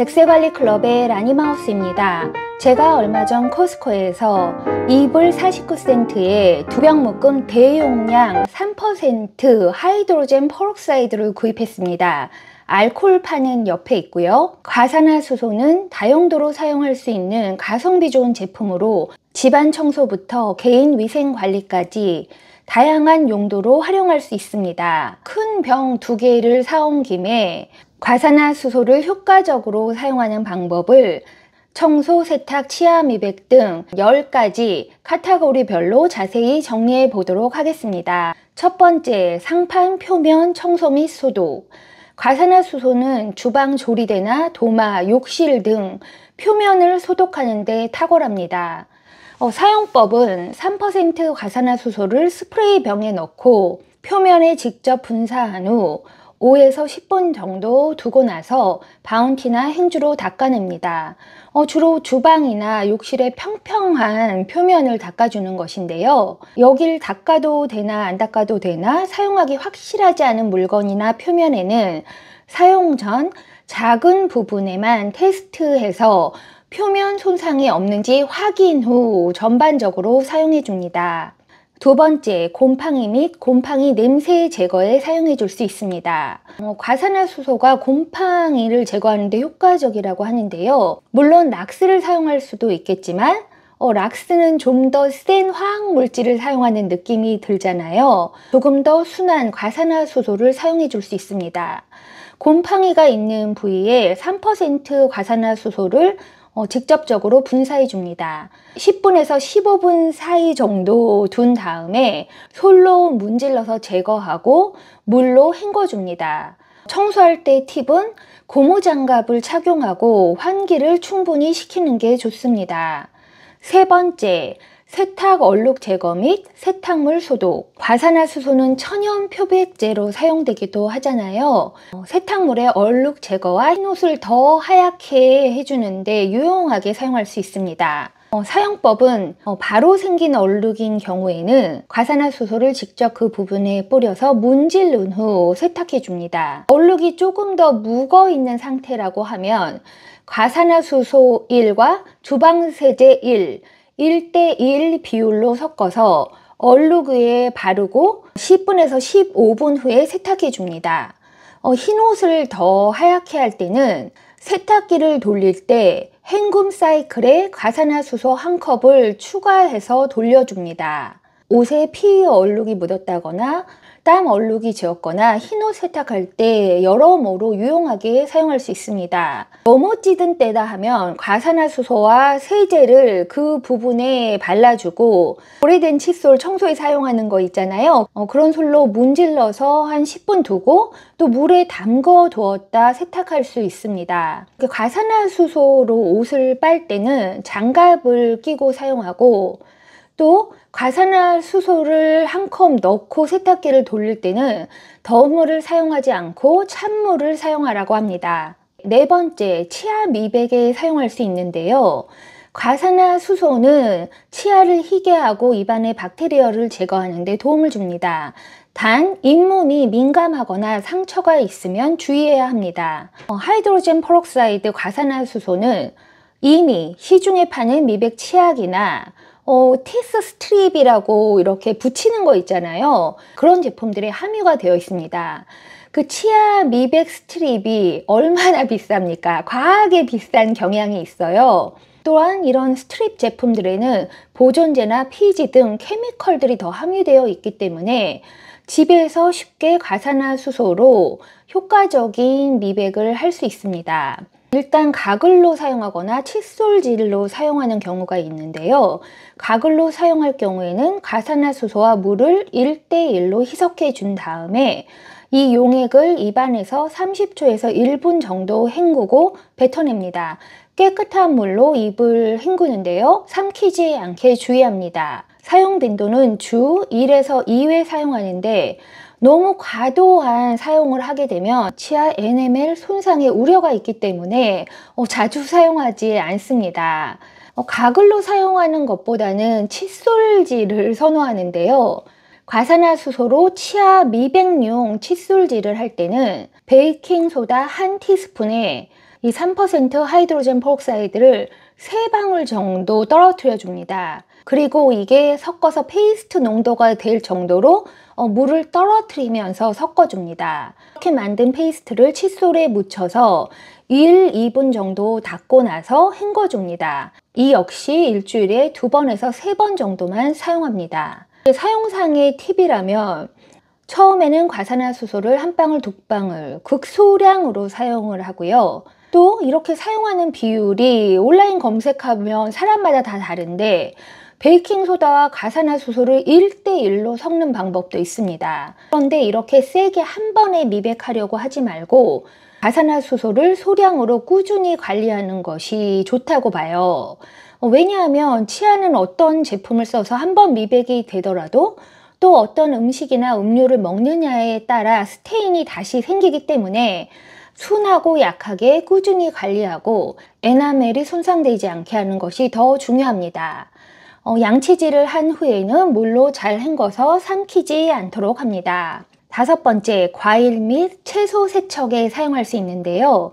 백세관리클럽의 라니마우스입니다. 제가 얼마 전 코스코에서 이불 49센트에 2병 묶음 대용량 3% 하이드로젠 퍼록사이드를 구입했습니다. 알코올 판은 옆에 있고요. 과산화수소는 다용도로 사용할 수 있는 가성비 좋은 제품으로 집안 청소부터 개인 위생 관리까지 다양한 용도로 활용할 수 있습니다. 큰 병 2개를 사온 김에 과산화수소를 효과적으로 사용하는 방법을 청소, 세탁, 치아 미백 등 10가지 카테고리별로 자세히 정리해 보도록 하겠습니다. 첫 번째, 상판 표면 청소 및 소독. 과산화수소는 주방 조리대나 도마, 욕실 등 표면을 소독하는 데 탁월합니다. 사용법은 3% 과산화수소를 스프레이 병에 넣고 표면에 직접 분사한 후 5에서 10분 정도 두고 나서 바운티나 행주로 닦아냅니다. 주로 주방이나 욕실의 평평한 표면을 닦아주는 것인데요. 여길 닦아도 되나 안 닦아도 되나 사용하기 확실하지 않은 물건이나 표면에는 사용 전 작은 부분에만 테스트해서 표면 손상이 없는지 확인 후 전반적으로 사용해 줍니다. 두 번째, 곰팡이 및 곰팡이 냄새 제거에 사용해 줄 수 있습니다. 과산화수소가 곰팡이를 제거하는 데 효과적이라고 하는데요. 물론 락스를 사용할 수도 있겠지만 락스는 좀 더 센 화학 물질을 사용하는 느낌이 들잖아요. 조금 더 순한 과산화수소를 사용해 줄 수 있습니다. 곰팡이가 있는 부위에 3% 과산화수소를 직접적으로 분사해 줍니다. 10분에서 15분 사이 정도 둔 다음에 솔로 문질러서 제거하고 물로 헹궈 줍니다. 청소할 때 팁은 고무장갑을 착용하고 환기를 충분히 시키는 게 좋습니다. 세 번째, 세탁 얼룩 제거 및 세탁물 소독. 과산화수소는 천연 표백제로 사용되기도 하잖아요. 세탁물의 얼룩 제거와 흰옷을 더 하얗게 해주는데 유용하게 사용할 수 있습니다. 사용법은 바로 생긴 얼룩인 경우에는 과산화수소를 직접 그 부분에 뿌려서 문지른 후 세탁해 줍니다. 얼룩이 조금 더 묵어 있는 상태라고 하면 과산화수소 1과 주방세제 1대1 비율로 섞어서 얼룩 위에 바르고 10분에서 15분 후에 세탁해 줍니다. 흰옷을 더 하얗게 할 때는 세탁기를 돌릴 때 헹굼 사이클에 과산화수소 1컵을 추가해서 돌려줍니다. 옷에 피 얼룩이 묻었다거나 땀 얼룩이 지었거나 흰옷 세탁할 때 여러모로 유용하게 사용할 수 있습니다. 너무 찌든 때다 하면 과산화수소와 세제를 그 부분에 발라주고 오래된 칫솔 청소에 사용하는 거 있잖아요. 그런 솔로 문질러서 한 10분 두고 또 물에 담궈 두었다 세탁할 수 있습니다. 과산화수소로 옷을 빨 때는 장갑을 끼고 사용하고 또 과산화수소를 1컵 넣고 세탁기를 돌릴 때는 더운 물을 사용하지 않고 찬물을 사용하라고 합니다. 네 번째, 치아 미백에 사용할 수 있는데요. 과산화수소는 치아를 희게 하고 입안의 박테리아를 제거하는 데 도움을 줍니다. 단 잇몸이 민감하거나 상처가 있으면 주의해야 합니다. 하이드로젠 퍼록사이드 과산화수소는 이미 시중에 파는 미백 치약이나 티스 스트립이라고 이렇게 붙이는 거 있잖아요. 그런 제품들에 함유가 되어 있습니다. 그 치아 미백 스트립이 얼마나 비쌉니까? 과하게 비싼 경향이 있어요. 또한 이런 스트립 제품들에는 보존제나 피지 등 케미컬들이 더 함유되어 있기 때문에 집에서 쉽게 과산화수소로 효과적인 미백을 할 수 있습니다. 일단 가글로 사용하거나 칫솔질로 사용하는 경우가 있는데요. 가글로 사용할 경우에는 과산화수소와 물을 1대1로 희석해 준 다음에 이 용액을 입안에서 30초에서 1분 정도 헹구고 뱉어냅니다. 깨끗한 물로 입을 헹구는데요. 삼키지 않게 주의합니다. 사용 빈도는 주 1에서 2회 사용하는데 너무 과도한 사용을 하게 되면 치아 에네멜 손상의 우려가 있기 때문에 자주 사용하지 않습니다. 가글로 사용하는 것보다는 칫솔질을 선호하는데요. 과산화수소로 치아 미백용 칫솔질을 할 때는 베이킹소다 1티스푼에 이 3% 하이드로젠 페록사이드를 3방울 정도 떨어뜨려 줍니다. 그리고 이게 섞어서 페이스트 농도가 될 정도로 물을 떨어뜨리면서 섞어줍니다. 이렇게 만든 페이스트를 칫솔에 묻혀서 1, 2분 정도 닦고 나서 헹궈줍니다. 이 역시 일주일에 2번에서 3번 정도만 사용합니다. 사용상의 팁이라면 처음에는 과산화수소를 1방울, 2방울 극소량으로 사용을 하고요. 또 이렇게 사용하는 비율이 온라인 검색하면 사람마다 다 다른데 베이킹소다와 과산화수소를 1대1로 섞는 방법도 있습니다. 그런데 이렇게 세게 한 번에 미백하려고 하지 말고 과산화수소를 소량으로 꾸준히 관리하는 것이 좋다고 봐요. 왜냐하면 취하는 어떤 제품을 써서 한 번 미백이 되더라도 또 어떤 음식이나 음료를 먹느냐에 따라 스테인이 다시 생기기 때문에 순하고 약하게 꾸준히 관리하고 에나멜이 손상되지 않게 하는 것이 더 중요합니다. 양치질을 한 후에는 물로 잘 헹궈서 삼키지 않도록 합니다. 5번째, 과일 및 채소 세척에 사용할 수 있는데요.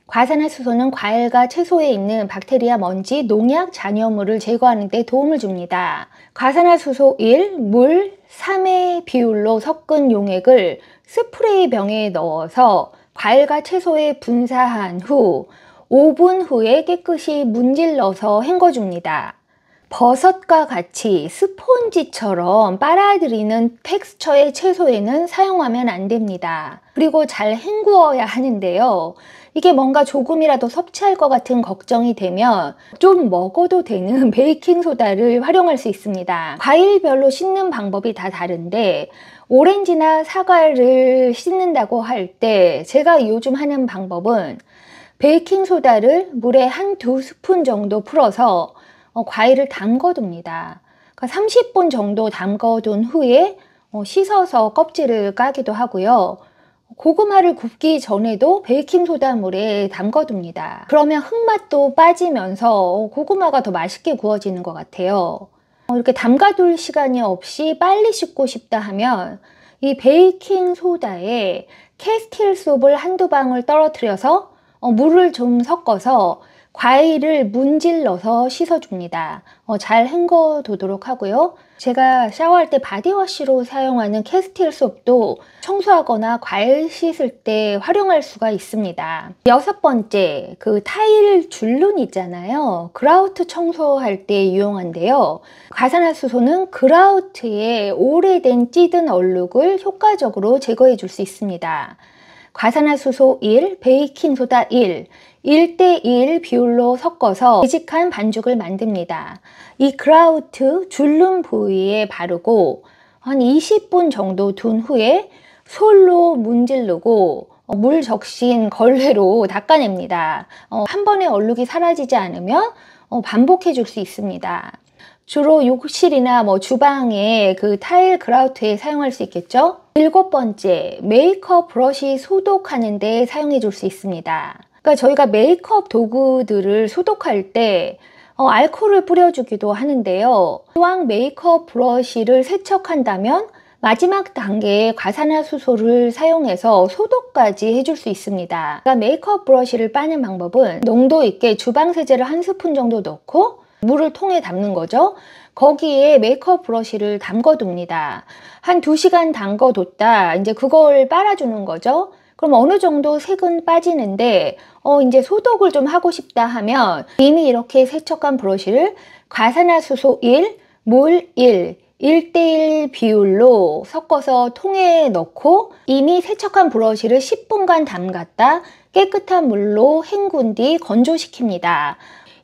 과산화수소는 과일과 채소에 있는 박테리아, 먼지, 농약, 잔여물을 제거하는 데 도움을 줍니다. 과산화수소 1, 물 3의 비율로 섞은 용액을 스프레이 병에 넣어서 과일과 채소에 분사한 후 5분 후에 깨끗이 문질러서 헹궈줍니다. 버섯과 같이 스폰지처럼 빨아들이는 텍스처의 채소에는 사용하면 안 됩니다. 그리고 잘 헹구어야 하는데요. 이게 뭔가 조금이라도 섭취할 것 같은 걱정이 되면 좀 먹어도 되는 베이킹소다를 활용할 수 있습니다. 과일별로 씻는 방법이 다 다른데 오렌지나 사과를 씻는다고 할 때 제가 요즘 하는 방법은 베이킹소다를 물에 한 2스푼 정도 풀어서 과일을 담궈둡니다. 그러니까 30분 정도 담궈둔 후에 씻어서 껍질을 까기도 하고요. 고구마를 굽기 전에도 베이킹소다 물에 담궈둡니다. 그러면 흙맛도 빠지면서 고구마가 더 맛있게 구워지는 것 같아요. 이렇게 담가둘 시간이 없이 빨리 씻고 싶다 하면 이 베이킹소다에 캐스틸 솝을 한두 방울 떨어뜨려서 물을 좀 섞어서 과일을 문질러서 씻어줍니다. 잘 헹궈 두도록 하고요. 제가 샤워할 때 바디워시로 사용하는 캐스틸 솝도 청소하거나 과일 씻을 때 활용할 수가 있습니다. 6번째, 그 타일 줄눈 있잖아요. 그라우트 청소할 때 유용한데요. 과산화수소는 그라우트의 오래된 찌든 얼룩을 효과적으로 제거해 줄 수 있습니다. 과산화수소 1, 베이킹소다 1대1 비율로 섞어서 매직한 반죽을 만듭니다. 이 그라우트 줄눈 부위에 바르고 한 20분 정도 둔 후에 솔로 문지르고 물 적신 걸레로 닦아냅니다. 한 번에 얼룩이 사라지지 않으면 반복해 줄 수 있습니다. 주로 욕실이나 주방에 그 타일 그라우트에 사용할 수 있겠죠? 7번째, 메이크업 브러쉬 소독하는 데 사용해 줄 수 있습니다. 그러니까 저희가 메이크업 도구들을 소독할 때 알코올을 뿌려주기도 하는데요. 이왕 메이크업 브러쉬를 세척한다면 마지막 단계에 과산화수소를 사용해서 소독까지 해줄 수 있습니다. 그러니까 메이크업 브러쉬를 빠는 방법은 농도 있게 주방세제를 1스푼 정도 넣고 물을 통에 담는 거죠. 거기에 메이크업 브러쉬를 담궈둡니다. 한 2시간 담궈뒀다 이제 그걸 빨아주는 거죠. 그럼 어느 정도 색은 빠지는데 이제 소독을 좀 하고 싶다 하면 이미 이렇게 세척한 브러쉬를 과산화수소 1, 물 1대1 비율로 섞어서 통에 넣고 이미 세척한 브러쉬를 10분간 담갔다 깨끗한 물로 헹군 뒤 건조시킵니다.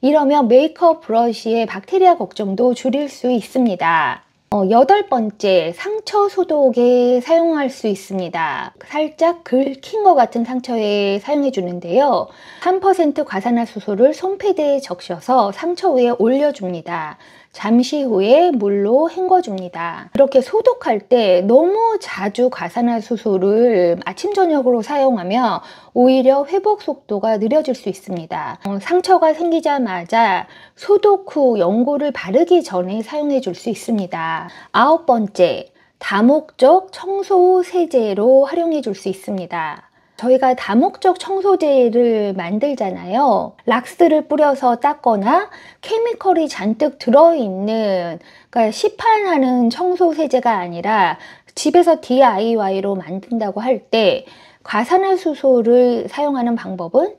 이러면 메이크업 브러쉬의 박테리아 걱정도 줄일 수 있습니다. 8번째, 상처 소독에 사용할 수 있습니다. 살짝 긁힌 것 같은 상처에 사용해 주는데요. 3% 과산화수소를 손패드에 적셔서 상처 위에 올려줍니다. 잠시 후에 물로 헹궈줍니다. 이렇게 소독할 때 너무 자주 과산화수소를 아침 저녁으로 사용하면 오히려 회복 속도가 느려질 수 있습니다. 상처가 생기자마자 소독 후 연고를 바르기 전에 사용해 줄 수 있습니다. 9번째, 다목적 청소 세제로 활용해 줄 수 있습니다. 저희가 다목적 청소제를 만들잖아요. 락스를 뿌려서 닦거나 케미컬이 잔뜩 들어있는, 그러니까 시판하는 청소 세제가 아니라 집에서 DIY로 만든다고 할 때 과산화수소를 사용하는 방법은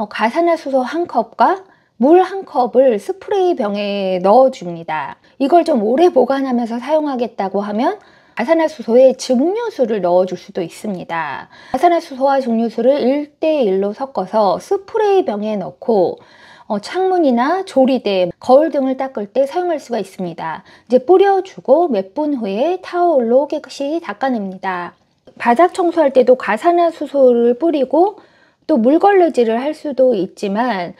과산화수소 1컵과 물 1컵을 스프레이 병에 넣어줍니다. 이걸 좀 오래 보관하면서 사용하겠다고 하면 과산화수소에 증류수를 넣어줄 수도 있습니다. 과산화수소와 증류수를 1대1로 섞어서 스프레이 병에 넣고 창문이나 조리대, 거울 등을 닦을 때 사용할 수가 있습니다. 이제 뿌려주고 몇 분 후에 타올로 깨끗이 닦아냅니다. 바닥 청소할 때도 과산화수소를 뿌리고 또 물걸레질을 할 수도 있지만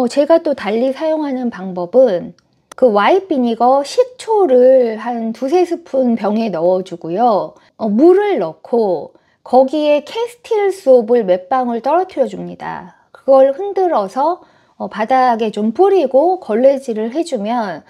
제가 또 달리 사용하는 방법은 그 화이트 비니거 식초를 한 2~3스푼 병에 넣어주고요. 물을 넣고 거기에 캐스틸 소프를 몇 방울 떨어뜨려 줍니다. 그걸 흔들어서 바닥에 좀 뿌리고 걸레질을 해주면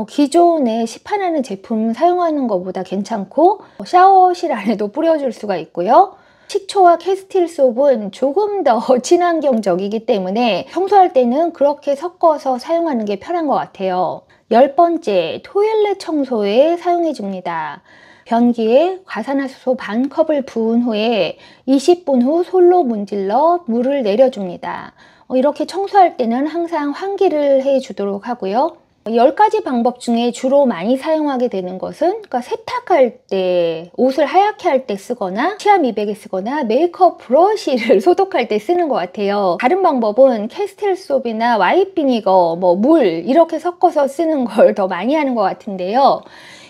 기존에 시판하는 제품 사용하는 것보다 괜찮고 샤워실 안에도 뿌려줄 수가 있고요. 식초와 캐스틸 소프는 조금 더 친환경적이기 때문에 청소할 때는 그렇게 섞어서 사용하는 게 편한 것 같아요. 10번째, 토일렛 청소에 사용해 줍니다. 변기에 과산화수소 반 컵을 부은 후에 20분 후 솔로 문질러 물을 내려줍니다. 이렇게 청소할 때는 항상 환기를 해 주도록 하고요. 10가지 방법 중에 주로 많이 사용하게 되는 것은, 그러니까 세탁할 때, 옷을 하얗게 할 때 쓰거나 치아 미백에 쓰거나 메이크업 브러쉬를 소독할 때 쓰는 것 같아요. 다른 방법은 캐스틸 소프나 화이트 비니거, 물 이렇게 섞어서 쓰는 걸 더 많이 하는 것 같은데요.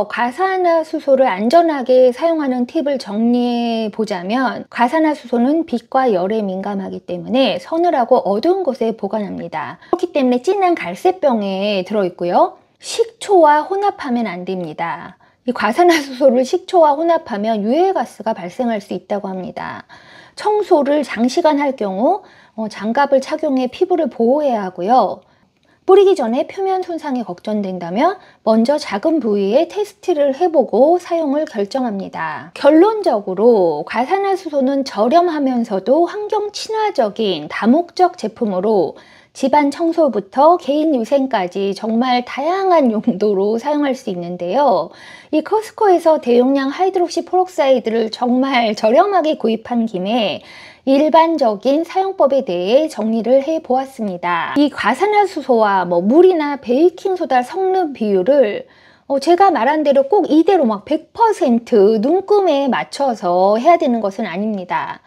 과산화수소를 안전하게 사용하는 팁을 정리해 보자면, 과산화수소는 빛과 열에 민감하기 때문에 서늘하고 어두운 곳에 보관합니다. 그렇기 때문에 진한 갈색병에 들어있고요. 식초와 혼합하면 안 됩니다. 이 과산화수소를 식초와 혼합하면 유해가스가 발생할 수 있다고 합니다. 청소를 장시간 할 경우 장갑을 착용해 피부를 보호해야 하고요. 뿌리기 전에 표면 손상이 걱정된다면 먼저 작은 부위에 테스트를 해보고 사용을 결정합니다. 결론적으로 과산화수소는 저렴하면서도 환경 친화적인 다목적 제품으로 집안 청소부터 개인위생까지 정말 다양한 용도로 사용할 수 있는데요. 이 코스코에서 대용량 하이드록시 페록사이드를 정말 저렴하게 구입한 김에 일반적인 사용법에 대해 정리를 해 보았습니다. 이 과산화수소와 물이나 베이킹소다 섞는 비율을 제가 말한 대로 꼭 이대로 막 100% 눈금에 맞춰서 해야 되는 것은 아닙니다.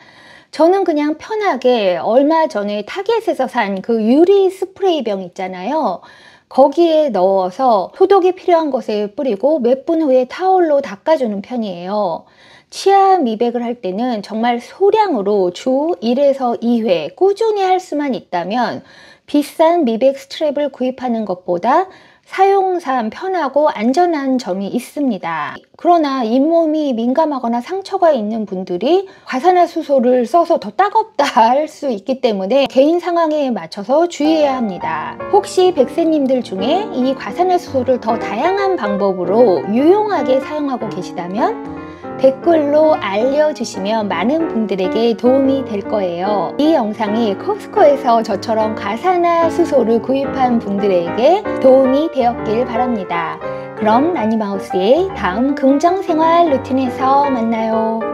저는 그냥 편하게 얼마 전에 타겟에서 산 그 유리 스프레이 병 있잖아요. 거기에 넣어서 소독이 필요한 것에 뿌리고 몇 분 후에 타올로 닦아주는 편이에요. 치아 미백을 할 때는 정말 소량으로 주 1에서 2회 꾸준히 할 수만 있다면 비싼 미백 스트랩을 구입하는 것보다 사용상 편하고 안전한 점이 있습니다. 그러나 잇몸이 민감하거나 상처가 있는 분들이 과산화수소를 써서 더 따갑다 할 수 있기 때문에 개인 상황에 맞춰서 주의해야 합니다. 혹시 백세님들 중에 이 과산화수소를 더 다양한 방법으로 유용하게 사용하고 계시다면 댓글로 알려주시면 많은 분들에게 도움이 될 거예요. 이 영상이 코스코에서 저처럼 과산화수소를 구입한 분들에게 도움이 되었길 바랍니다. 그럼 라니마우스의 다음 긍정생활 루틴에서 만나요.